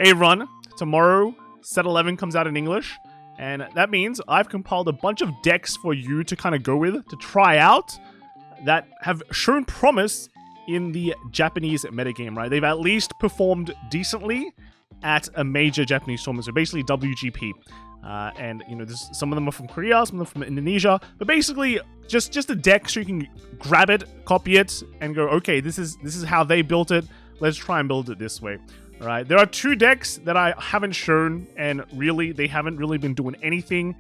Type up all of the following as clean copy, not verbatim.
Hey Ron, tomorrow set 11 comes out in English, and that means I've compiled a bunch of decks for you to kind of go with, to try out, that have shown promise in the Japanese metagame, right? They've at least performed decently at a major Japanese tournament, so basically WGP. And, you know, some of them are from Korea, some of them from Indonesia, but basically just a deck so you can grab it, copy it, and go, okay, this is how they built it, let's try and build it this way. All right, there are two decks that I haven't shown, and really, they haven't really been doing anything,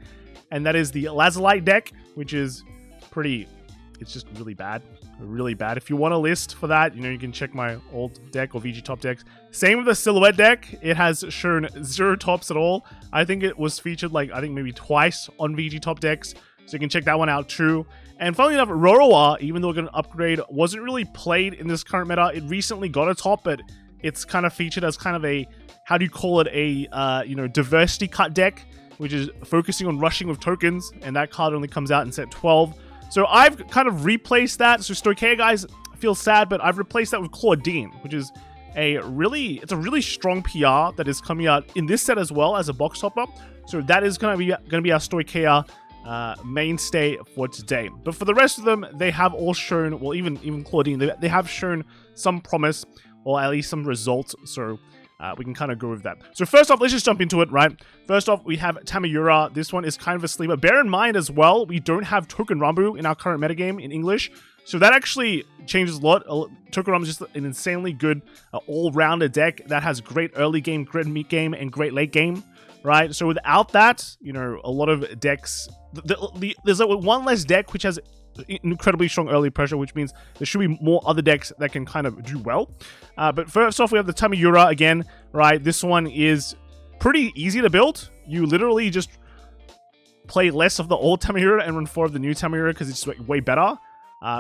and that is the Lazulite deck, which is pretty, it's just really bad. Really bad. If you want a list for that, you know, you can check my old deck or VG top decks. Same with the Silhouette deck. It has shown 0 tops at all. I think it was featured like, I think maybe twice on VG top decks. So you can check that one out too. And funnily enough, Roroa, even though it got an upgrade, wasn't really played in this current meta. It recently got a top, but it's kind of featured as kind of a, how do you call it, a, you know, diversity cut deck, which is focusing on rushing with tokens. And that card only comes out in set 12. So I've kind of replaced that. So Thegrea, guys, feel sad, but I've replaced that with Claudine, which is it's a really strong PR that is coming out in this set as well as a box topper. So that is gonna be our Thegrea mainstay for today. But for the rest of them, they have all shown, well, even Claudine, they have shown some promise, or at least some results. So we can kind of go with that. So first off, let's just jump into it, right? First off, we have Tamayura. This one is kind of a sleeper. Bear in mind as well, we don't have Token Rambu in our current metagame in English. So that actually changes a lot. Token Rambu is just an insanely good all-rounder deck that has great early game, great mid game, and great late game, right? So without that, you know, a lot of decks... there's like one less deck which has incredibly strong early pressure, which means there should be more other decks that can kind of do well. But first off, we have the Tamayura again, right? This one is pretty easy to build. You literally just play less of the old Tamayura and run 4 of the new Tamayura because it's way better.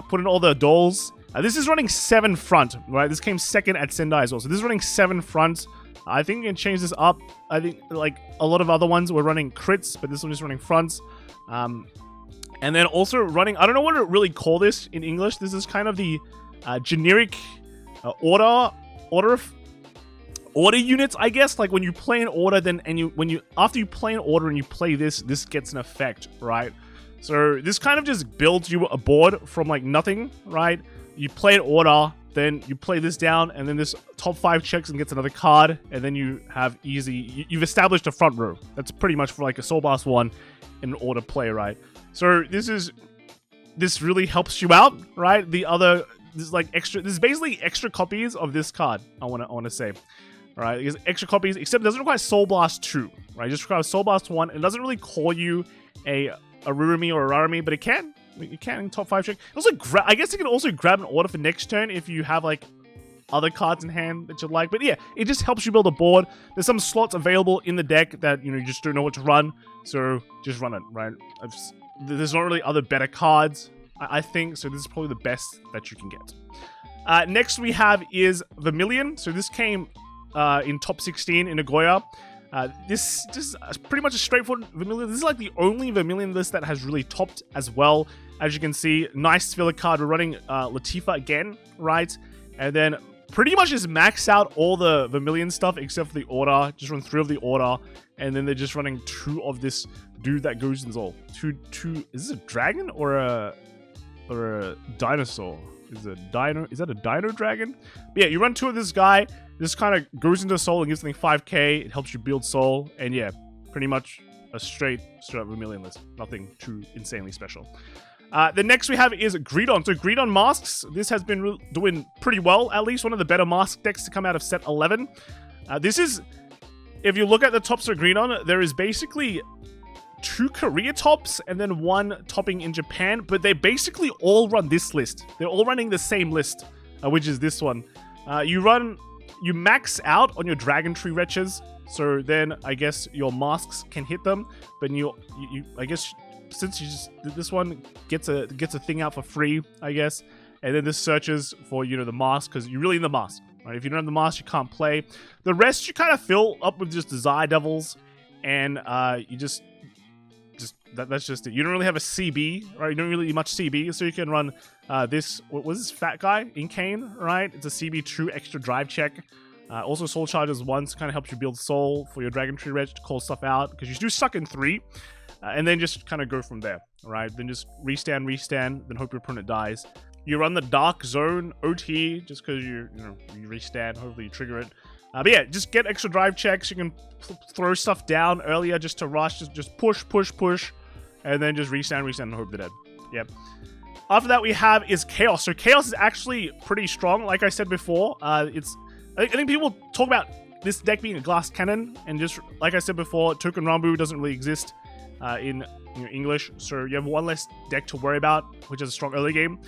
Put in all the dolls. This is running 7 front, right? This came second at Sendai as well. So this is running 7 front. I think you can change this up. I think like a lot of other ones were running crits, but this one is running fronts. And then also running, I don't know what to really call this in English. This is kind of the generic order units, I guess. Like when you play an order, then after you play an order and you play this gets an effect, right? So this kind of just builds you a board from like nothing, right? You play an order, then you play this down, and then this top 5 checks and gets another card, and then you have you've established a front row. That's pretty much for like a Soul Blast 1 in an order play, right? So this really helps you out, right? This is basically extra copies of this card, I wanna say. All right, it's extra copies, except it doesn't require Soul Blast 2, right? It just requires Soul Blast 1. It doesn't really call you a Rurumi or a Rarami, but it can. You can in top 5 check. Also, I guess you can also grab an order for next turn if you have like other cards in hand that you like. But yeah, it just helps you build a board. There's some slots available in the deck that, you know, you just don't know what to run, so just run it, right? There's not really other better cards, I think, so this is probably the best that you can get. Next we have is Vermilion. So this came in top 16 in Nagoya. This is pretty much a straightforward Vermilion. This is like the only Vermilion list that has really topped as well. As you can see, nice filler card. We're running Latifa again, right? And then pretty much just max out all the Vermilion stuff except for the order. Just run 3 of the order, and then they're just running 2 of this dude that goes in Zol. Two. Is this a dragon or a dinosaur? Is that a dino dragon? But yeah, you run 2 of this guy. This kind of goes into soul and gives something 5k. It helps you build soul, and yeah, pretty much a straight up Vermilion list. Nothing too insanely special. The next we have is Greedon. So Greedon masks. This has been doing pretty well, at least one of the better mask decks to come out of set 11. This is, if you look at the tops of Greedon, there is basically 2 Korea tops and then 1 topping in Japan, but they basically all run this list. They're all running the same list, which is this one. You max out on your Dragon Tree Wretches, so then I guess your masks can hit them, but I guess since this one gets a thing out for free, I guess, and then this searches for, you know, the mask, because you're really in the mask, right? If you don't have the mask, you can't play. The rest you kind of fill up with just Desire Devils, and you just that's just it. You don't really have a CB, right? You don't really need much CB, so you can run what was this fat guy in Kane, right? It's a CB2 extra drive check. Also, Soul Charges once kind of helps you build soul for your Dragon Tree Wretch to call stuff out, because you do suck in 3. And then just kind of go from there, right? Then just restand, then hope your opponent dies. You run the Dark Zone OT just because you restand, hopefully you trigger it. But yeah, just get extra drive checks. You can throw stuff down earlier just to rush, just push, and then just restand and hope they're dead. Yep. After that we have is Chaos. So Chaos is actually pretty strong. Like I said before, I think people talk about this deck being a glass cannon, and just like I said before, Token Rambu doesn't really exist in English, so you have one less deck to worry about, which is a strong early game.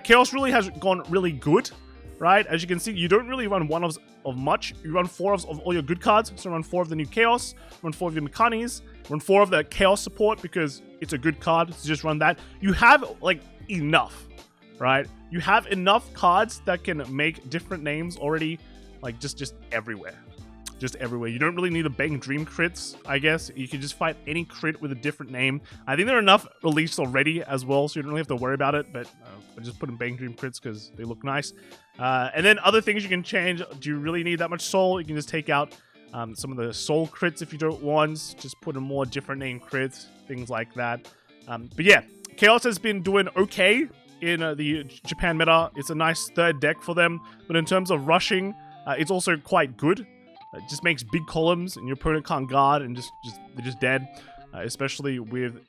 Chaos really has gone really good, right? As you can see, you don't really run 1-ofs of much. You run 4-ofs of all your good cards, so run 4 of the new Chaos, run 4 of your Mekanis, run 4 of the Chaos support because it's a good card, so just run that. You have, like, enough, right? You have enough cards that can make different names already, like, just everywhere. Just everywhere. You don't really need to bang dream crits, I guess. You can just fight any crit with a different name. I think there are enough released already as well, so you don't really have to worry about it, but I just put in bang dream crits because they look nice. And then other things you can change. Do you really need that much soul? You can just take out some of the soul crits if you don't want. Just put in more different name crits, things like that. But yeah, Chaos has been doing okay in the Japan meta. It's a nice third deck for them, but in terms of rushing, it's also quite good. It just makes big columns, and your opponent can't guard, and they're just dead. Especially with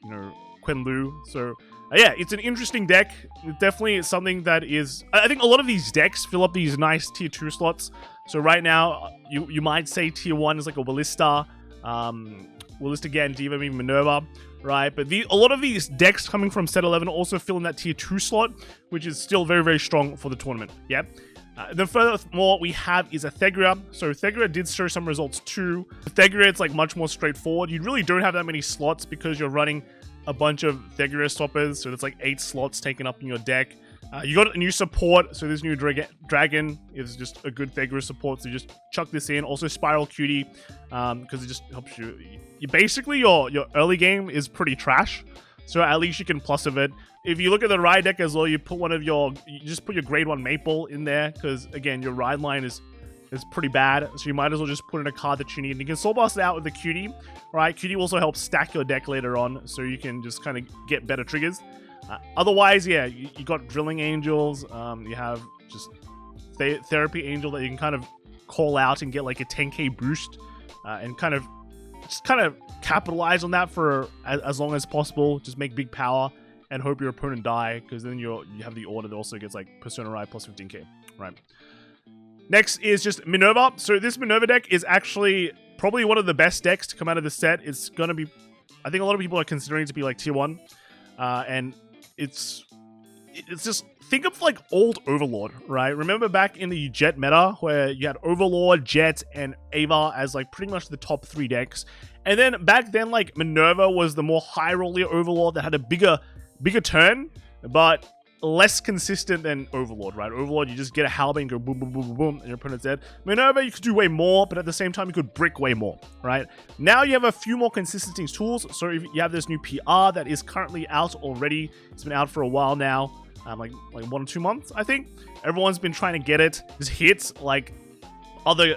Quenlu. So yeah, it's an interesting deck. It definitely is something that is. I think a lot of these decks fill up these nice tier 2 slots. So right now, you might say tier 1 is like a Ballista, Gandiva, maybe Minerva, right? But a lot of these decks coming from set 11 also fill in that tier 2 slot, which is still very, very strong for the tournament. Yeah. Then furthermore, we have is a Thegrea. So Thegrea did show some results too. With Thegrea, it's like much more straightforward. You really don't have that many slots because you're running a bunch of Thegrea stoppers. So there's like 8 slots taken up in your deck. You got a new support. So this new Dragon is just a good Thegrea support. So you just chuck this in. Also Spiral Cutie, because it just helps you. Basically, your early game is pretty trash. So at least you can plus of it. If you look at the ride deck as well, you just put your grade 1 Maple in there, because again, your ride line is pretty bad. So you might as well just put in a card that you need. And you can soul blast it out with the Cutie, right? Cutie also helps stack your deck later on, so you can just kind of get better triggers. Otherwise, yeah, you got Drilling Angels. You have just Therapy Angel that you can kind of call out and get like a 10k boost, and kind of capitalize on that for as long as possible. Just make big power and hope your opponent die, because then you have the order that also gets like Persona Ride plus 15k, right? Next is just Minerva. So this Minerva deck is actually probably one of the best decks to come out of the set. It's gonna be, I think a lot of people are considering it to be like tier 1, and it's just, think of like old Overlord, right? Remember back in the Jet meta where you had Overlord, Jet, and Ava as like pretty much the top 3 decks. And then back then, like Minerva was the more high roller Overlord that had a bigger turn, but less consistent than Overlord, right? Overlord, you just get a Halberd and go boom, boom, boom, boom, boom, and your opponent's dead. Minerva, you could do way more, but at the same time, you could brick way more, right? Now you have a few more consistency tools. So if you have this new PR that is currently out already. It's been out for a while now, like 1 or 2 months, I think. Everyone's been trying to get it. Just hits like other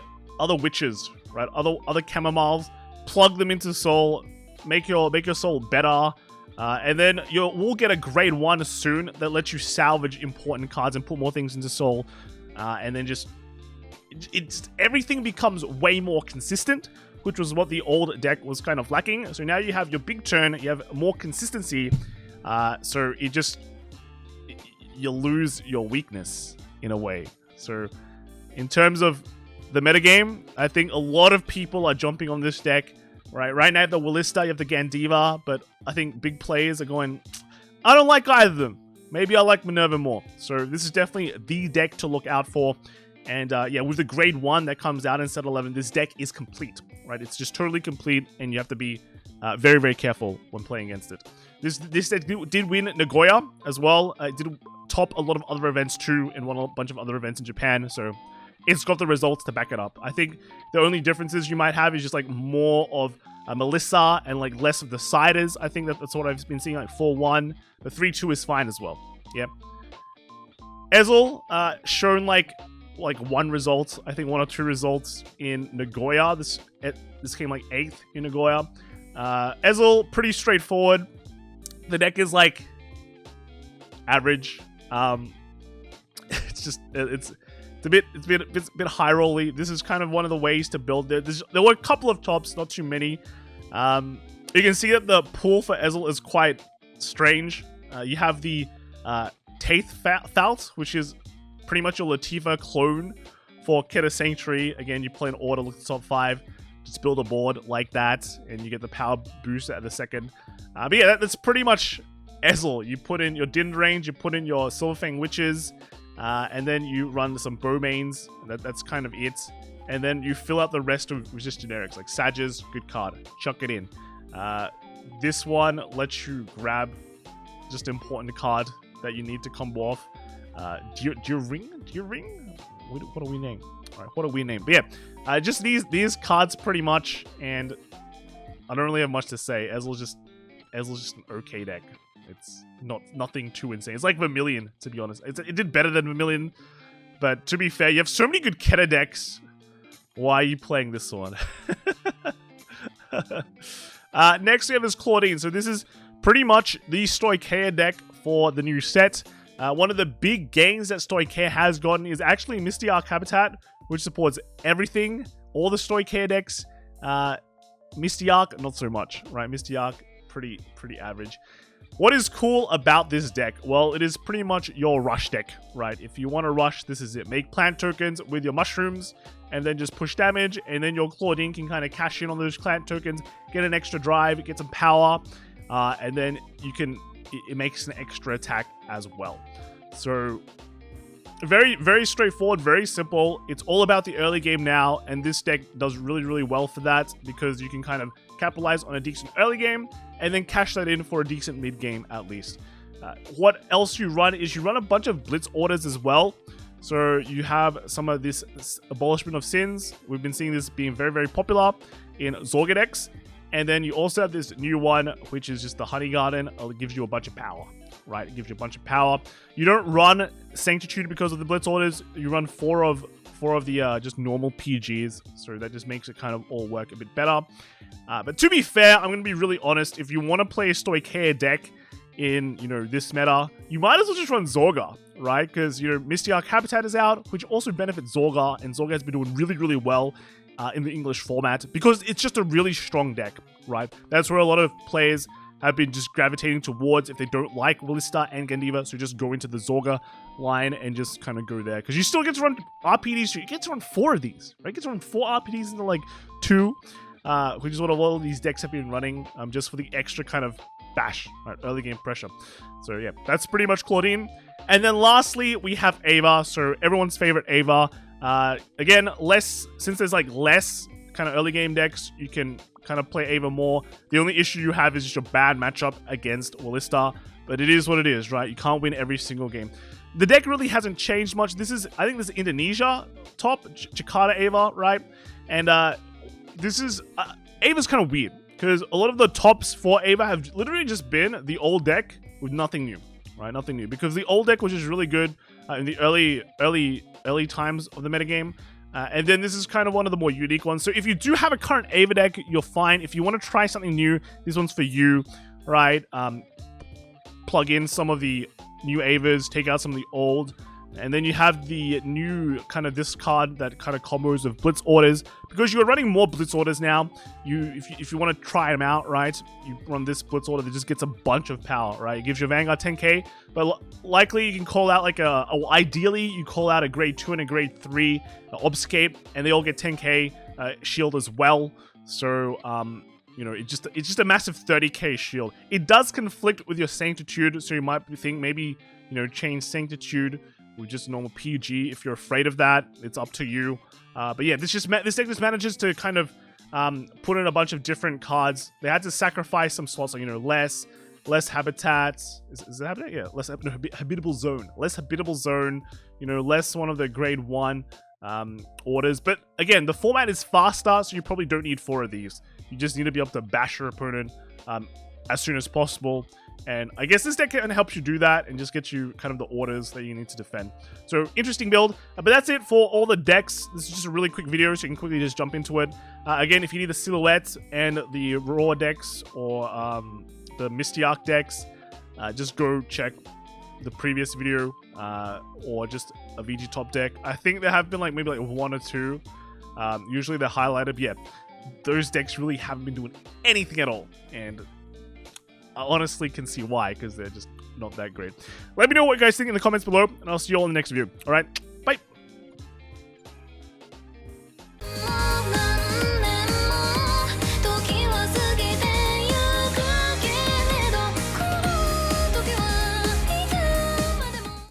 witches, right? Other chamomiles, plug them into soul, make your soul better. And then we'll get a grade 1 soon that lets you salvage important cards and put more things into soul. And then everything becomes way more consistent, which was what the old deck was kind of lacking. So now you have your big turn, you have more consistency. So you lose your weakness in a way. So in terms of the metagame, I think a lot of people are jumping on this deck. Right now, you have the Ballista, you have the Gandiva, but I think big players are going, I don't like either of them. Maybe I like Minerva more. So this is definitely the deck to look out for. And yeah, with the grade 1 that comes out in set 11, this deck is complete, right? It's just totally complete, and you have to be very, very careful when playing against it. This deck did win Nagoya as well. It did top a lot of other events too, and won a bunch of other events in Japan. So it's got the results to back it up. I think the only differences you might have is just like more of Melissa and like less of the siders. I think that's what I've been seeing, like 4-1. The 3-2 is fine as well. Yep. Ezel shown like like one result, I think 1 or 2 results in Nagoya. This came like 8th in Nagoya. Ezel, pretty straightforward. The deck is like average. It's a bit high rolly. This is kind of one of the ways to build it. There were a couple of tops, not too many. You can see that the pool for Ezel is quite strange. You have the Taith, which is pretty much your Latifa clone for Keta Sanctuary. Again, you play an order, look at the top 5, just build a board like that, and you get the power boost at the second. But yeah, that's pretty much Ezel. You put in your Din range, you put in your Silverfang Witches, and then you run some Bowmains. That's kind of it. And then you fill out the rest of resist generics, like Sages, good card. Chuck it in. This one lets you grab just an important card that you need to combo off. Do you ring? What do we name? Alright, what do we name? But yeah, just these cards pretty much, and I don't really have much to say. Ezel's just an okay deck. It's nothing too insane. It's like Vermilion, to be honest. It did better than Vermilion, but to be fair, you have so many good Keta decks. Why are you playing this one? Next we have is Claudine. So this is pretty much the Stoicheia deck for the new set. One of the big gains that Stoicheia has gotten is actually Misty Arc Habitat, which supports everything, all the Stoicheia decks. Misty Arc, not so much, right? Misty Arc, pretty average. What is cool about this deck? Well, it is pretty much your rush deck, right? If you want to rush, this is it. Make plant tokens with your mushrooms, and then just push damage, and then your Claudine can kind of cash in on those plant tokens, get an extra drive, get some power, and then you can, it makes an extra attack as well. So, very straightforward, very simple. It's all about the early game now, and this deck does really well for that, because you can kind of capitalize on a decent early game, and then cash that in for a decent mid game at least. What else you run is you run a bunch of blitz orders as well. So you have some of this abolishment of sins. We've been seeing this being very popular in Zorga decks. And then you also have this new one, which is just the Honey Garden. It gives you a bunch of power, right? It gives you a bunch of power. You don't run Sanctitude because of the blitz orders. You run four of the just normal PGs. So that just makes it kind of all work a bit better. But to be fair, I'm going to be really honest. If you want to play a Stoicheia deck in, this meta, you might as well just run Zorga, right? Because, Misty Arc Habitat is out, which also benefits Zorga, and Zorga has been doing really well in the English format, because it's just a really strong deck, right? That's where a lot of players have been just gravitating towards if they don't like Willista and Gandiva, so just go into the Zorga line and just kind of go there. Because you still get to run RPDs, so you get to run 4 of these, right? You get to run 4 RPDs into like 2, which is what a lot of these decks have been running, just for the extra kind of bash, right? Early game pressure. So yeah, that's pretty much Claudine. And then lastly, we have Ava. So everyone's favorite Ava. Again, since there's like less kind of early game decks, you can kind of play Ava more. The only issue you have is just a bad matchup against Willista, but it is what it is, right? You can't win every single game. The deck really hasn't changed much. I think this is Indonesia top, Jakarta Ava, right? And Ava's kind of weird, because a lot of the tops for Ava have literally just been the old deck with nothing new, right? Nothing new, because the old deck was just really good in the early times of the metagame. And then this is kind of one of the more unique ones. So if you do have a current Ava deck, you're fine. If you want to try something new, this one's for you, right? Plug in some of the new Avas, take out some of the old, and then you have the new kind of this card that kind of combos with blitz orders, because you're running more blitz orders now. If you want to try them out, right, you run this blitz order that just gets a bunch of power, right? It gives your Vanguard 10k, but likely you can call out like ideally you call out a grade 2 and a grade 3 Obscape, and they all get 10k shield as well. So it's just a massive 30k shield. It does conflict with your Sanctitude, so you might think maybe change Sanctitude with just normal PG. If you're afraid of that, it's up to you. But yeah, this deck just manages to kind of put in a bunch of different cards. They had to sacrifice some slots, like less habitats. Is it habitat? Yeah, less habitable zone. Less habitable zone. Less one of the grade 1 orders. But again, the format is faster, so you probably don't need 4 of these. You just need to be able to bash your opponent as soon as possible. And I guess this deck kind of helps you do that and just get you kind of the orders that you need to defend. So interesting build, but that's it for all the decks. This is just a really quick video, so you can quickly just jump into it. Again, if you need the Silhouette and the Raw decks or the Misty Arc decks, just go check the previous video or just a VG top deck. I think there have been like maybe like 1 or 2. Usually they're highlighted, but yeah, those decks really haven't been doing anything at all. And I honestly can see why, because they're just not that great. Let me know what you guys think in the comments below, and I'll see you all in the next video. All right?